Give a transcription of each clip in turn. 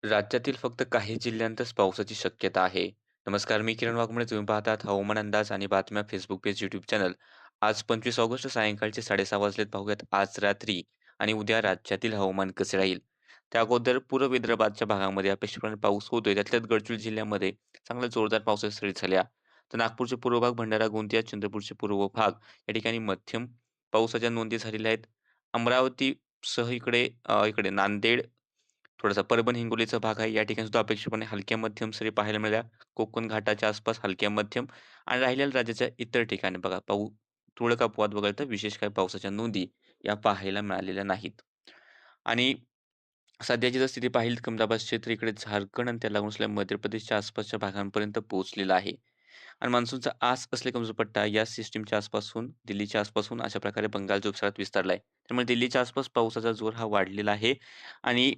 राज्यातील फक्त काही जिल्ह्यांतच पावसाची शक्यता आहे. नमस्कार, मी किरण वाघमोडे. तुम्ही पाहतात हवामान अंदाज आणि बातम्या फेसबुक पेज, यूट्यूब चॅनल. आज 25 ऑगस्ट सायंकाळचे 6:30 वाजलेत. पाहूयात आज रात्री आणि उद्या राज्यातील हवामान कसे राहील. त्या अगोदर पूर्व विदर्भाच्या भागामध्ये अपेक्षितप्रमाणे पाऊस होतोय. त्यातल्याच गडचिरोली जिल्ह्यामध्ये चांगल्या जोरदार पावसाच्या सरी झाल्या. तर नागपूरचे पूर्व भाग, भंडारा, गोंदिया, चंद्रपूरचे पूर्व भाग या ठिकाणी मध्यम पावसाच्या नोंदी झालेल्या आहेत. अमरावतीसह इकडे नांदेड, थोडासा परभणी हिंगोलीचा भाग आहे. या ठिकाणी सुद्धा अपेक्षितपणे हलक्या मध्यम सरी पाहायला मिळाल्या. कोकण घाटाच्या आसपास हलक्या मध्यम आणि राहिलेल्या राज्याच्या इतर ठिकाणी बघा तुरळक अपवाद वगळता विशेष काही पावसाच्या नोंदी या पाहायला मिळालेल्या नाहीत. आणि सध्याची जर स्थिती पाहिली तर कमी दाबाचे क्षेत्र इकडे झारखंड आणि त्याला लागून असलेल्या मध्य प्रदेशच्या आसपासच्या भागांपर्यंत पोहोचलेला आहे. आणि मान्सूनचा आस असले कमजोर पट्टा या सिस्टीमच्या आसपासून दिल्लीच्या आसपासून अशा प्रकारे बंगालच्या उपसागरात विस्तारला आहे. त्यामुळे दिल्लीच्या आसपास पावसाचा जोर हा वाढलेला आहे आणि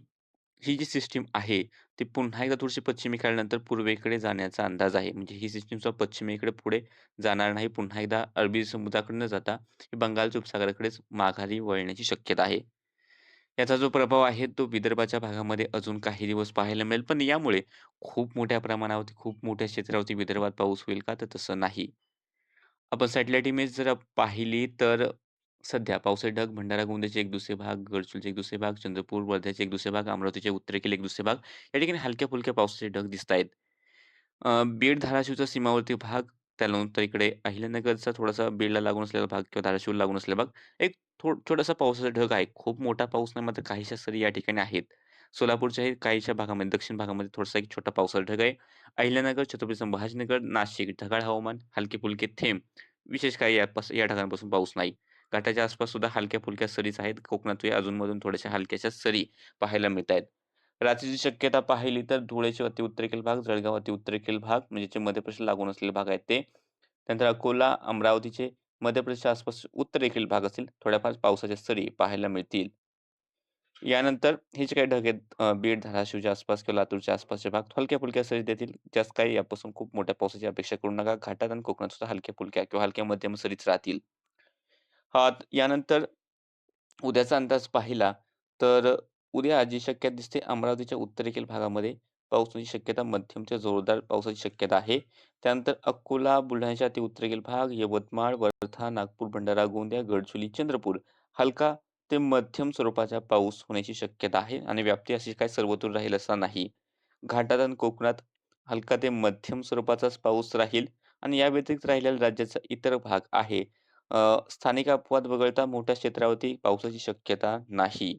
ही जी सिस्टीम आहे, ती पुन्हा एकदा थोडीशी पश्चिमेकडे आल्यानंतर पूर्वेकडे जाण्याचा अंदाज आहे. म्हणजे ही सिस्टीम सुद्धा पश्चिमेकडे पुढे जाणार नाही. पुन्हा एकदा अरबी समुद्राकडे न जाता ही बंगालच्या उपसागराकडेच माघारी वळण्याची शक्यता आहे. याचा जो प्रभाव आहे तो विदर्भाच्या भागामध्ये अजून काही दिवस पाहायला मिळेल. पण यामुळे खूप मोठ्या प्रमाणावरती, खूप मोठ्या क्षेत्रावरती विदर्भात पाऊस होईल का? तर तसं नाही. आपण सॅटेलाईट इमेज जर पाहिली तर सध्या पावसाचे ढग भंडारा गोंदियाचे एक दुसरे भाग, गडचिरोलीचे एक दुसरे भाग, चंद्रपूर, वर्ध्याचे एक दुसरे भाग, अमरावतीचे उत्तरेकडील एक दुसरे भाग या ठिकाणी हलक्या-फुलक्या पावसाचे ढग दिसतायत. बीड, धाराशिवचा सीमावर्ती भाग, त्यानंतर इकडे अहिल्यानगरचा थोडासा बीडला लागून असलेला भाग किंवा धाराशिवला लागून असलेला भाग, एक छोटासा पावसाचा ढग आहे. खूप मोठा पाऊस नाही, मात्र काहीशा सरी या ठिकाणी आहेत. सोलापूरच्याही काहीशा भागामध्ये, दक्षिण भागामध्ये थोडासा एक छोटा पावसाचा ढग आहे. अहिल्यानगर, छत्रपती संभाजीनगर, नाशिक ढगाळ हवामान, हलके-फुलके थेंब. विशेष काही या ढगांपासून पाऊस नाही. घाटाच्या आसपास सुद्धा हलक्या-फुलक्या सरीच आहेत. कोकणातही अधून-मधून थोड्याशा हलक्याशा सरी पाहायला मिळतायत. रात्रीची शक्यता पाहिली तर धुळेचे अति उत्तरेकडील भाग, जळगाव अति उत्तरेकडील भाग म्हणजे जे मध्य प्रदेशला लागून असलेले भाग आहेत ते. त्यानंतर अकोला, अमरावतीचे मध्य प्रदेशच्या आसपास उत्तरेकडील भाग असतील. थोड्याफार पावसाच्या सरी पाहायला मिळतील. यानंतर हे जे काही ढग आहेत बीड, धाराशिवच्या आसपास किंवा लातूरच्या आसपासचे भाग हलक्या-फुलक्या सरी देतील. जास्त काही यापासून खूप मोठ्या पावसाची अपेक्षा करू नका. घाटात आणि कोकणात सुद्धा हलक्या-फुलक्या किंवा हलक्या मध्यम सरीच राहतील. यानंतर उद्याचा अंदाज पाहिला तर उद्या जी शक्यता दिसते अमरावतीच्या उत्तरेकडील भागामध्ये पावसाची शक्यता मध्यम ते जोरदार पावसाची शक्यता आहे. त्यानंतर अकोला, बुलढाण्याच्या अति उत्तरेकडील भाग, यवतमाळ, वर्धा, नागपूर, भंडारा, गोंदिया, गडचिरोली, चंद्रपूर हलका ते मध्यम स्वरूपाचा पाऊस होण्याची शक्यता आहे आणि व्याप्ती अशी काही सर्वदूर राहील असा नाही. घाटात आणि कोकणात हलका ते मध्यम स्वरूपाचाच पाऊस राहील आणि या व्यतिरिक्त राहिलेला राज्याचा इतर भाग आहे. स्थानिक अपवाद वगळता मोठ्या क्षेत्रावरती पावसाची शक्यता नाही.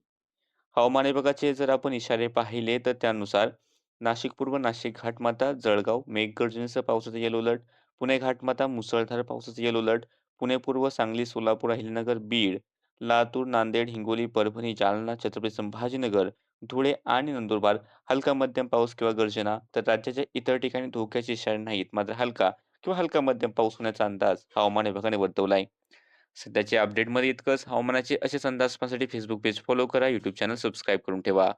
हवामान विभागाचे जर आपण इशारे पाहिले तर त्यानुसार नाशिक पूर्व, नाशिक घाटमाता, जळगाव मेघगर्जनेसह पावसाचा येलो अलर्ट, पुणे घाटमाता मुसळधार पावसाचा येलो अलर्ट, पुणे पूर्व, सांगली, सोलापूर, अहिल्यानगर, बीड, लातूर, नांदेड, हिंगोली, परभणी, जालना, छत्रपती संभाजीनगर, धुळे आणि नंदुरबार हलका मध्यम पाऊस किंवा गर्जना. तर राज्याच्या इतर ठिकाणी धोक्याचे इशारे नाहीत. मात्र हलका किंवा हलका मध्यम पाऊस होण्याचा अंदाज हवामान विभागाने वर्तवला आहे. सध्याच्या अपडेटमध्ये इतकंच. हवामानाचे असेच अंदाज पाहण्यासाठी फेसबुक पेज फॉलो करा. यूट्यूब चॅनल सबस्क्राईब करून ठेवा.